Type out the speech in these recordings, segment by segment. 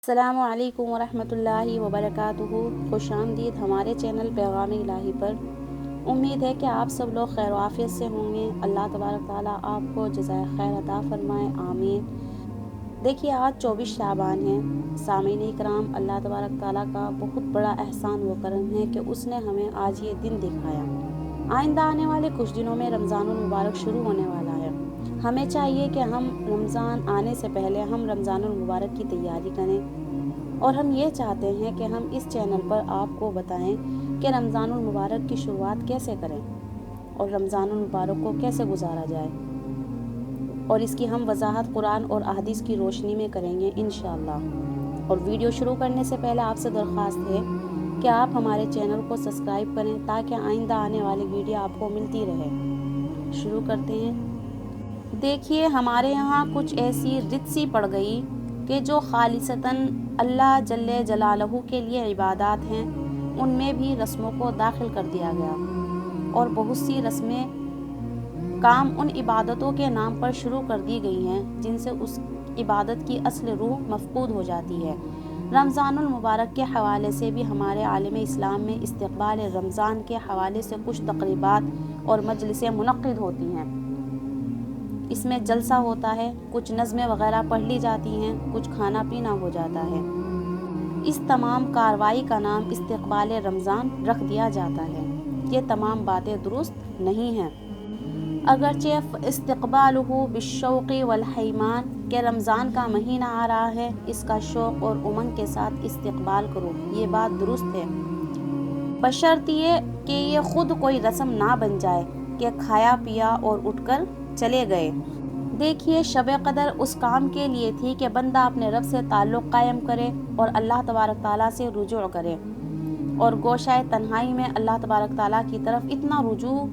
السلام علیکم ورحمۃ اللہ وبرکاتہ۔ خوش آمدید ہمارے چینل پیغام الہی پر۔ امید ہے کہ آپ سب لوگ خیر و عافیت سے ہوں گے۔ اللہ تبارک تعالیٰ آپ کو جزائے خیر عطا فرمائے، آمین۔ دیکھیے آج 24 شعبان ہے۔ سامعین اکرام، اللہ تبارک تعالیٰ کا بہت بڑا احسان و کرم ہے کہ اس نے ہمیں آج یہ دن دکھایا۔ آئندہ آنے والے کچھ دنوں میں رمضان المبارک شروع ہونے والا ہے۔ ہمیں چاہیے کہ ہم رمضان آنے سے پہلے ہم رمضان المبارک کی تیاری کریں، اور ہم یہ چاہتے ہیں کہ ہم اس چینل پر آپ کو بتائیں کہ رمضان المبارک کی شروعات کیسے کریں اور رمضان المبارک کو کیسے گزارا جائے، اور اس کی ہم وضاحت قرآن اور احادیث کی روشنی میں کریں گے انشاءاللہ۔ اور ویڈیو شروع کرنے سے پہلے آپ سے درخواست ہے کہ آپ ہمارے چینل کو سبسکرائب کریں تاکہ آئندہ آنے والی ویڈیو آپ کو ملتی رہے۔ شروع کرتے ہیں۔ دیکھیے ہمارے یہاں کچھ ایسی رت سی پڑ گئی کہ جو خالصتاً اللہ جل جلالہ کے لیے عبادات ہیں، ان میں بھی رسموں کو داخل کر دیا گیا، اور بہت سی رسمیں کام ان عبادتوں کے نام پر شروع کر دی گئی ہیں جن سے اس عبادت کی اصل روح مفقود ہو جاتی ہے۔ رمضان المبارک کے حوالے سے بھی ہمارے عالم اسلام میں استقبال رمضان کے حوالے سے کچھ تقریبات اور مجلسیں منعقد ہوتی ہیں۔ اس میں جلسہ ہوتا ہے، کچھ نظمیں وغیرہ پڑھ لی جاتی ہیں، کچھ کھانا پینا ہو جاتا ہے۔ اس تمام کارروائی کا نام استقبال رمضان رکھ دیا جاتا ہے۔ یہ تمام باتیں درست نہیں ہیں۔ اگرچہ استقبالہ بالشوق والحیمان کہ رمضان کا مہینہ آ رہا ہے، اس کا شوق اور امنگ کے ساتھ استقبال کرو، یہ بات درست ہے، بشرط یہ کہ یہ خود کوئی رسم نہ بن جائے کہ کھایا پیا اور اٹھ کر چلے گئے۔ دیکھیے شب قدر اس کام کے لیے تھی کہ بندہ اپنے رب سے تعلق قائم کرے اور اللہ تبارک تعالیٰ سے رجوع کرے، اور گوشۂ تنہائی میں اللہ تبارک تعالیٰ کی طرف اتنا رجوع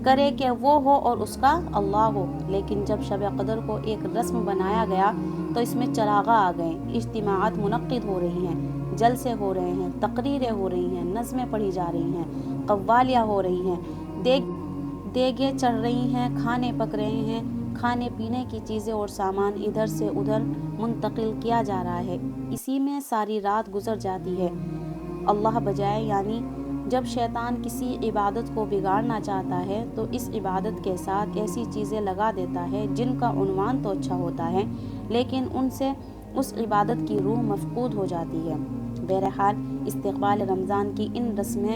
کرے کہ وہ ہو اور اس کا اللہ ہو۔ لیکن جب شب قدر کو ایک رسم بنایا گیا تو اس میں چراغاں آ گئے، اجتماعات منعقد ہو رہی ہیں، جلسے ہو رہے ہیں، تقریریں ہو رہی ہیں، نظمیں پڑھی جا رہی ہیں، قوالیاں ہو رہی ہیں، دیگیں چڑھ رہی ہیں، کھانے پک رہے ہیں، کھانے پینے کی چیزیں اور سامان ادھر سے ادھر منتقل کیا جا رہا ہے۔ اسی میں ساری رات گزر جاتی ہے۔ اللہ بجائے یعنی جب شیطان کسی عبادت کو بگاڑنا چاہتا ہے تو اس عبادت کے ساتھ ایسی چیزیں لگا دیتا ہے جن کا عنوان تو اچھا ہوتا ہے، لیکن ان سے اس عبادت کی روح مفقود ہو جاتی ہے۔ بہرحال استقبال رمضان کی ان رسمیں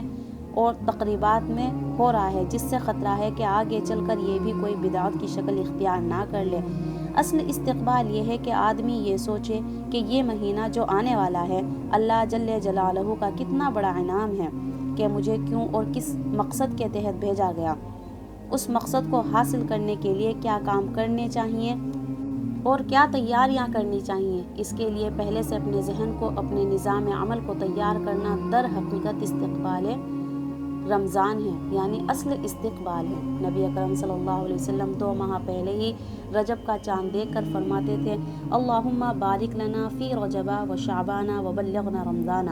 اور تقریبات میں ہو رہا ہے، جس سے خطرہ ہے کہ آگے چل کر یہ بھی کوئی بدعت کی شکل اختیار نہ کر لے۔ اصل استقبال یہ ہے کہ آدمی یہ سوچے کہ یہ مہینہ جو آنے والا ہے اللہ جل جلالہ کا کتنا بڑا انعام ہے کہ مجھے کیوں اور کس مقصد کے تحت بھیجا گیا، اس مقصد کو حاصل کرنے کے لیے کیا کام کرنے چاہیے اور کیا تیاریاں کرنی چاہیے۔ اس کے لیے پہلے سے اپنے ذہن کو، اپنے نظام عمل کو تیار کرنا در حقیقت استقبال رمضان ہے، یعنی اصل استقبال ہے۔ نبی اکرم صلی اللہ علیہ وسلم 2 ماہ پہلے ہی رجب کا چاند دیکھ کر فرماتے تھے، اللہم بارک لنا فی رجب و شعبان و بلغنا رمضان۔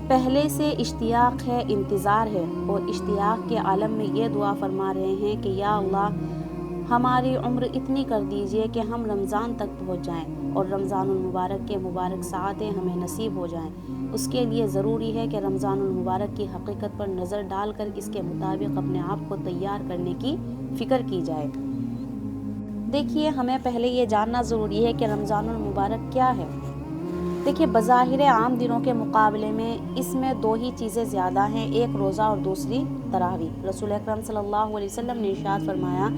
پہلے سے اشتیاق ہے، انتظار ہے، اور اشتیاق کے عالم میں یہ دعا فرما رہے ہیں کہ یا اللہ ہماری عمر اتنی کر دیجئے کہ ہم رمضان تک پہنچ جائیں اور رمضان المبارک کے مبارک ساعتیں ہمیں نصیب ہو جائیں۔ اس کے لیے ضروری ہے کہ رمضان المبارک کی حقیقت پر نظر ڈال کر اس کے مطابق اپنے آپ کو تیار کرنے کی فکر کی جائے۔ دیکھیے ہمیں پہلے یہ جاننا ضروری ہے کہ رمضان المبارک کیا ہے۔ دیکھیے بظاہر عام دنوں کے مقابلے میں اس میں 2 ہی چیزیں زیادہ ہیں، ایک روزہ اور دوسری تراویح۔ رسول اکرم صلی اللہ علیہ وسلم نے ارشاد فرمایا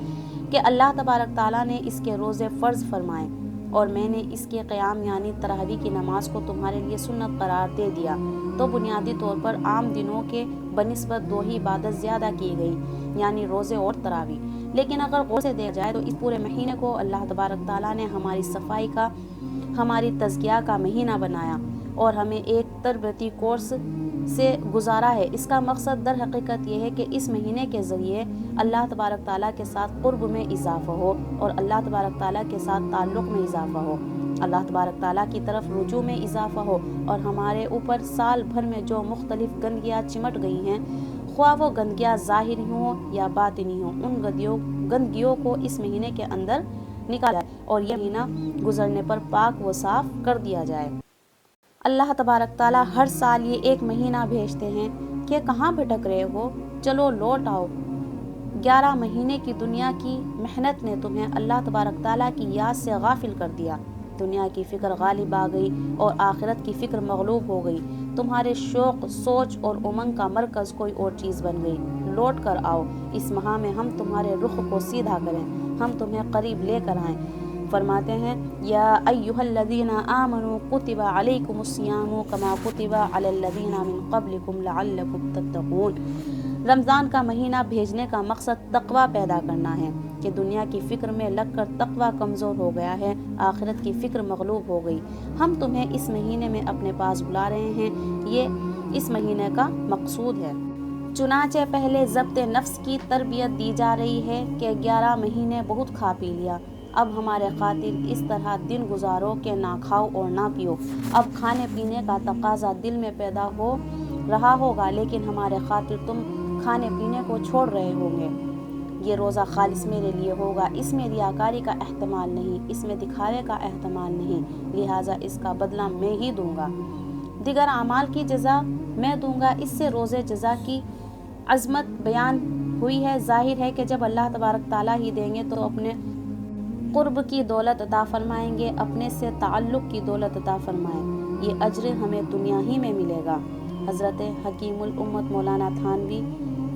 کہ اللہ تبارک تعالیٰ نے اس کے روزے فرض فرمائے اور میں نے اس کے قیام یعنی تراویح کی نماز کو تمہارے لیے سنت قرار دے دیا۔ تو بنیادی طور پر عام دنوں کے بنسبت 2 ہی عبادت زیادہ کی گئی، یعنی روزے اور تراویح۔ لیکن اگر غور سے دیکھا جائے تو اس پورے مہینے کو اللہ تبارک تعالیٰ نے ہماری صفائی کا، ہماری تزکیہ کا مہینہ بنایا اور ہمیں ایک تربیتی کورس سے گزارا ہے۔ اس کا مقصد در حقیقت یہ ہے کہ اس مہینے کے ذریعے اللہ تبارک تعالیٰ کے ساتھ قرب میں اضافہ ہو اور اللہ تبارک تعالیٰ کے ساتھ تعلق میں اضافہ ہو، اللہ تبارک تعالیٰ کی طرف رجوع میں اضافہ ہو، اور ہمارے اوپر سال بھر میں جو مختلف گندگیاں چمٹ گئی ہیں، خواہ وہ گندگیاں ظاہری ہوں یا باطنی ہوں، ان گندگیوں کو اس مہینے کے اندر نکالا جائے۔ اور یہ مہینہ گزرنے پر پاک و صاف کر دیا جائے۔ اللہ تبارک تعالیٰ ہر سال یہ ایک مہینہ بھیجتے ہیں کہ کہاں بھٹک رہے ہو، چلو لوٹ آؤ۔ 11 مہینے کی دنیا کی محنت نے تمہیں اللہ تبارک تعالیٰ کی یاد سے غافل کر دیا۔ دنیا کی فکر غالب آ گئی اور آخرت کی فکر مغلوب ہو گئی۔ تمہارے شوق، سوچ اور امنگ کا مرکز کوئی اور چیز بن گئی۔ لوٹ کر آؤ، اس ماہ میں ہم تمہارے رخ کو سیدھا کریں، ہم تمہیں قریب لے کر آئیں۔ فرماتے ہیں یا ایھا الذین آمنوا کتب علیکم الصیام کما کتب علی الذین من قبلکم لعلکم تتقون۔ رمضان کا مہینہ بھیجنے کا مقصد تقوی پیدا کرنا ہے کہ دنیا کی فکر میں لگ کر تقوی کمزور ہو گیا ہے، آخرت کی فکر مغلوب ہو گئی۔ ہم تمہیں اس مہینے میں اپنے پاس بلا رہے ہیں، یہ اس مہینے کا مقصود ہے۔ چنانچہ پہلے ضبط نفس کی تربیت دی جا رہی ہے کہ 11 مہینے بہت کھا پی لیا، اب ہمارے خاطر اس طرح دن گزارو کہ نہ کھاؤ اور نہ پیو۔ اب کھانے پینے کا تقاضا دل میں پیدا ہو رہا ہوگا، لیکن ہمارے خاطر تم کھانے پینے کو چھوڑ رہے ہوں گے۔ یہ روزہ خالص میرے لیے ہوگا، اس میں ریاکاری کا احتمال نہیں، اس میں دکھاوے کا احتمال نہیں، لہٰذا اس کا بدلہ میں ہی دوں گا، دیگر اعمال کی جزا میں دوں گا۔ اس سے روزے جزا کی عظمت بیان ہوئی ہے۔ ظاہر ہے کہ جب اللہ تبارک تعالیٰ ہی دیں گے تو اپنے قرب کی دولت عطا فرمائیں گے، اپنے سے تعلق کی دولت عطا فرمائیں، یہ اجر ہمیں دنیا ہی میں ملے گا۔ حضرت حکیم الامت مولانا تھانوی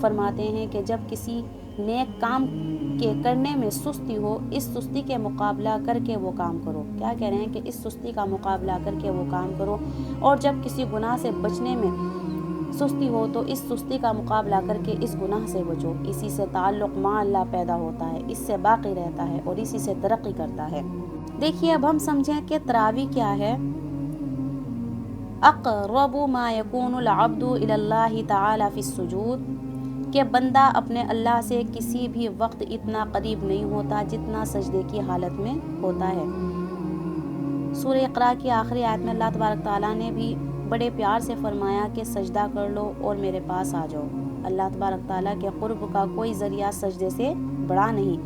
فرماتے ہیں کہ جب کسی نیک کام کے کرنے میں سستی ہو، اس سستی کے مقابلہ کر کے وہ کام کرو۔ کیا کہہ رہے ہیں کہ اس سستی کا مقابلہ کر کے وہ کام کرو، اور جب کسی گناہ سے بچنے میں سستی ہو تو اس سستی کا مقابلہ کر کے اس گناہ سے بچو۔ اسی سے تعلق مع اللہ پیدا ہوتا ہے، اس سے باقی رہتا ہے اور اسی سے ترقی کرتا ہے۔ دیکھیے اب ہم سمجھیں کہ تراویح کیا ہے۔ اقرب ما یکون العبد الی اللہ تعالی فی السجود، کہ بندہ اپنے اللہ سے کسی بھی وقت اتنا قریب نہیں ہوتا جتنا سجدے کی حالت میں ہوتا ہے۔ سورہ اقراء کی آخری آیت میں اللہ تبارک تعالیٰ نے بھی بڑے پیار سے فرمایا کہ سجدہ کر لو اور میرے پاس آ جاؤ۔ اللہ تبارک تعالیٰ کے قرب کا کوئی ذریعہ سجدے سے بڑا نہیں۔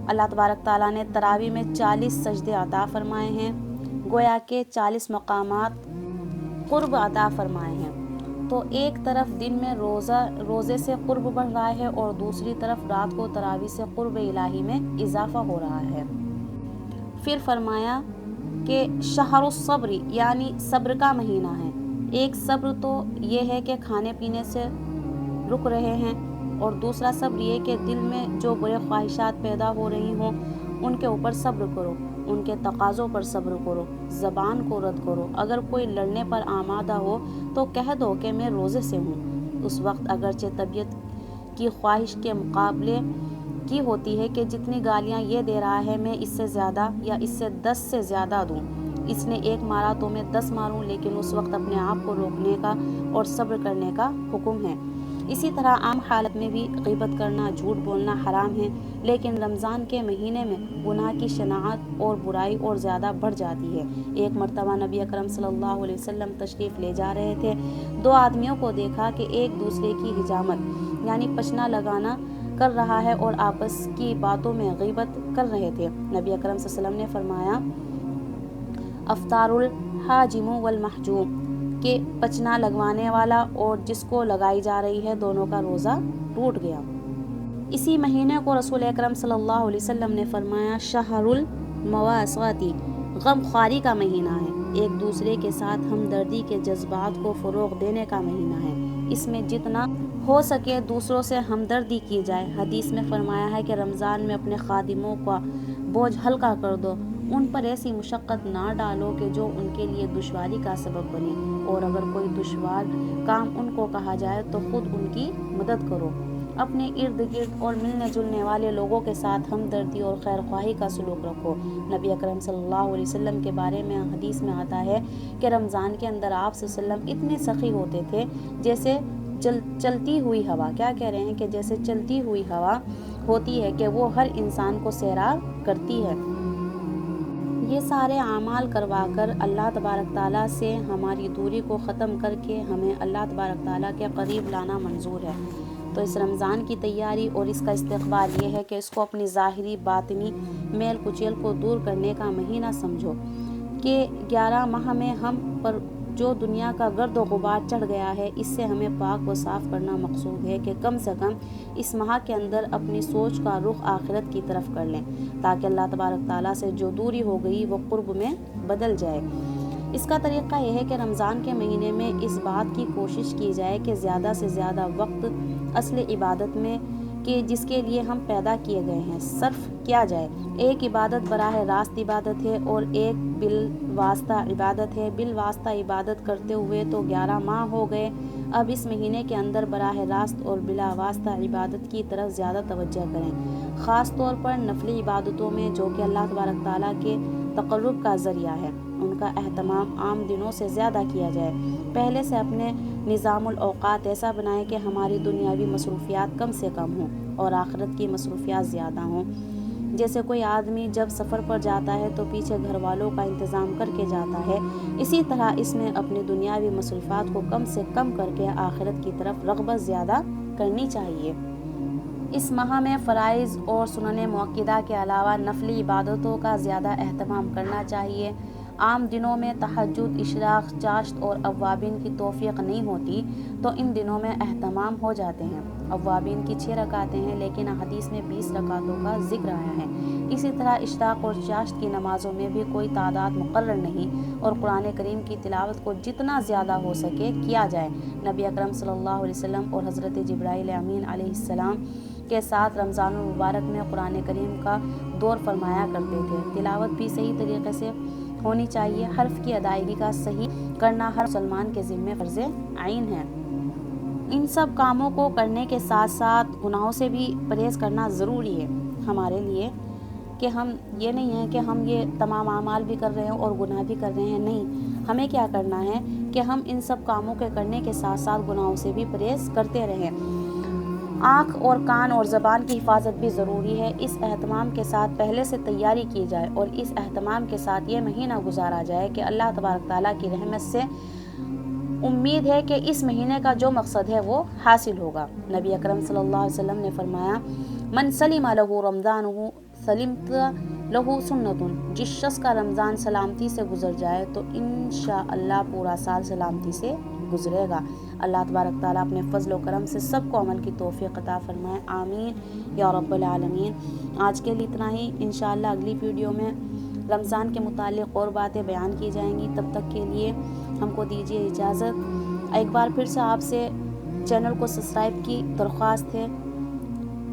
اللہ تبارک تعالیٰ نے تراویح میں 40 سجدے عطا فرمائے ہیں، گویا کہ 40 مقامات قرب عطا فرمائے ہیں۔ تو ایک طرف دن میں روزے سے قرب بڑھ رہا ہے اور دوسری طرف رات کو تراویح سے قرب الہی میں اضافہ ہو رہا ہے۔ پھر فرمایا کہ شہر الصبر، یعنی صبر کا مہینہ ہے۔ ایک صبر تو یہ ہے کہ کھانے پینے سے رک رہے ہیں، اور دوسرا صبر یہ کہ دل میں جو برے خواہشات پیدا ہو رہی ہوں ان کے اوپر صبر کرو، ان کے تقاضوں پر صبر کرو، زبان کو رد کرو۔ اگر کوئی لڑنے پر آمادہ ہو تو کہہ دو کہ میں روزے سے ہوں۔ اس وقت اگرچہ طبیعت کی خواہش کے مقابلے کی ہوتی ہے کہ جتنی گالیاں یہ دے رہا ہے میں اس سے زیادہ یا اس سے 10 سے زیادہ دوں، اس نے 1 مارا تو میں 10 ماروں، لیکن اس وقت اپنے آپ کو روکنے کا اور صبر کرنے کا حکم ہے۔ اسی طرح عام حالت میں بھی غیبت کرنا، جھوٹ بولنا حرام ہے، لیکن رمضان کے مہینے میں گناہ کی شناعت اور برائی اور زیادہ بڑھ جاتی ہے۔ ایک مرتبہ نبی اکرم صلی اللہ علیہ وسلم تشریف لے جا رہے تھے، 2 آدمیوں کو دیکھا کہ ایک دوسرے کی حجامت یعنی پچنا لگانا کر رہا ہے اور آپس کی باتوں میں غیبت کر رہے تھے۔ نبی اکرم صلی اللہ علیہ وسلم نے فرمایا افطار الحاجم والمحجوم، کہ پچنا لگوانے والا اور جس کو لگائی جا رہی ہے دونوں کا روزہ ٹوٹ گیا۔ اسی مہینے کو رسول اکرم صلی اللہ علیہ وسلم نے فرمایا شہر المواساتی، غم خواری کا مہینہ ہے، ایک دوسرے کے ساتھ ہمدردی کے جذبات کو فروغ دینے کا مہینہ ہے، اس میں جتنا ہو سکے دوسروں سے ہمدردی کی جائے۔ حدیث میں فرمایا ہے کہ رمضان میں اپنے خادموں کا بوجھ ہلکا کر دو، ان پر ایسی مشقت نہ ڈالو کہ جو ان کے لیے دشواری کا سبب بنے، اور اگر کوئی دشوار کام ان کو کہا جائے تو خود ان کی مدد کرو۔ اپنے ارد گرد اور ملنے جلنے والے لوگوں کے ساتھ ہمدردی اور خیر خواہی کا سلوک رکھو۔ نبی اکرم صلی اللہ علیہ وسلم کے بارے میں حدیث میں آتا ہے کہ رمضان کے اندر آپ صلی اللہ علیہ وسلم اتنے سخی ہوتے تھے جیسے چلتی ہوئی ہوا، کیا کہہ رہے ہیں کہ جیسے چلتی ہوئی ہوا ہوتی ہے کہ وہ ہر انسان کو سیراب کرتی ہے۔ یہ سارے اعمال کروا کر اللہ تبارک تعالیٰ سے ہماری دوری کو ختم کر کے ہمیں اللہ تبارک تعالیٰ کے قریب لانا منظور ہے۔ تو اس رمضان کی تیاری اور اس کا استقبال یہ ہے کہ اس کو اپنی ظاہری باطنی میل کچیل کو دور کرنے کا مہینہ سمجھو کہ 11 ماہ میں ہم پر جو دنیا کا گرد و غبار چڑھ گیا ہے، اس سے ہمیں پاک و صاف کرنا مقصود ہے کہ کم سے کم اس ماہ کے اندر اپنی سوچ کا رخ آخرت کی طرف کر لیں، تاکہ اللہ تبارک تعالیٰ سے جو دوری ہو گئی وہ قرب میں بدل جائے۔ اس کا طریقہ یہ ہے کہ رمضان کے مہینے میں اس بات کی کوشش کی جائے کہ زیادہ سے زیادہ وقت اصل عبادت میں کہ جس کے لیے ہم پیدا کیے گئے ہیں صرف کیا جائے۔ ایک عبادت براہ راست عبادت ہے اور ایک بالواسطہ عبادت ہے۔ بالواسطہ عبادت کرتے ہوئے تو 11 ماہ ہو گئے، اب اس مہینے کے اندر براہ راست اور بلا واسطہ عبادت کی طرف زیادہ توجہ کریں، خاص طور پر نفلی عبادتوں میں جو کہ اللہ تبارک تعالیٰ کے تقرب کا ذریعہ ہے، ان کا اہتمام عام دنوں سے زیادہ کیا جائے۔ پہلے سے اپنے نظام الاوقات ایسا بنائیں کہ ہماری دنیاوی مصروفیات کم سے کم ہوں اور آخرت کی مصروفیات زیادہ ہوں۔ جیسے کوئی آدمی جب سفر پر جاتا ہے تو پیچھے گھر والوں کا انتظام کر کے جاتا ہے، اسی طرح اس میں اپنی دنیاوی مصروفیات کو کم سے کم کر کے آخرت کی طرف رغبت زیادہ کرنی چاہیے۔ اس ماہ میں فرائض اور سنن مؤکدہ کے علاوہ نفلی عبادتوں کا زیادہ اہتمام کرنا چاہیے۔ عام دنوں میں تہجد، اشراق، چاشت اور اوابین کی توفیق نہیں ہوتی تو ان دنوں میں اہتمام ہو جاتے ہیں۔ اوابین کی 6 رکعتیں ہیں، لیکن حدیث میں 20 رکعتوں کا ذکر آیا ہے۔ اسی طرح اشراق اور چاشت کی نمازوں میں بھی کوئی تعداد مقرر نہیں اور قرآن کریم کی تلاوت کو جتنا زیادہ ہو سکے کیا جائے۔ نبی اکرم صلی اللہ علیہ وسلم اور حضرت جبرائیل امین علیہ السلام کے ساتھ رمضان المبارک میں قرآن کریم کا دور فرمایا کرتے تھے۔ تلاوت بھی صحیح طریقے سے ہونی چاہیے۔ حرف کی ادائیگی کا صحیح کرنا ہر مسلمان کے ذمہ فرض عین ہے۔ ان سب کاموں کو کرنے کے ساتھ ساتھ گناہوں سے بھی پرہیز کرنا ضروری ہے ہمارے لیے، کہ ہم یہ نہیں ہے کہ ہم یہ تمام اعمال بھی کر رہے ہیں اور گناہ بھی کر رہے ہیں، نہیں، ہمیں کیا کرنا ہے کہ ہم ان سب کاموں کے کرنے کے ساتھ ساتھ گناہوں سے بھی پرہیز کرتے رہیں۔ آنکھ اور کان اور زبان کی حفاظت بھی ضروری ہے۔ اس اہتمام کے ساتھ پہلے سے تیاری کی جائے اور اس اہتمام کے ساتھ یہ مہینہ گزارا جائے کہ اللہ تبارک تعالیٰ کی رحمت سے امید ہے کہ اس مہینے کا جو مقصد ہے وہ حاصل ہوگا۔ نبی اکرم صلی اللہ علیہ وسلم نے فرمایا، من سلم لہ رمضانہ سلمت لہ سنت، جس شخص کا رمضان سلامتی سے گزر جائے تو انشاءاللہ پورا سال سلامتی سے گزرے گا۔ اللہ تبارک تعالیٰ اپنے فضل و کرم سے سب کو عمل کی توفیق عطا فرمائے، آمین یا رب العالمین۔ آج کے لیے اتنا ہی، انشاءاللہ اگلی ویڈیو میں رمضان کے متعلق اور باتیں بیان کی جائیں گی۔ تب تک کے لیے ہم کو دیجیے اجازت۔ ایک بار پھر سے آپ سے چینل کو سبسکرائب کی درخواست ہے۔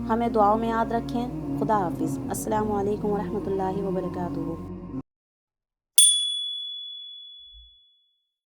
ہمیں دعاؤں میں یاد رکھیں۔ خدا حافظ۔ السلام علیکم ورحمۃ اللہ وبرکاتہ۔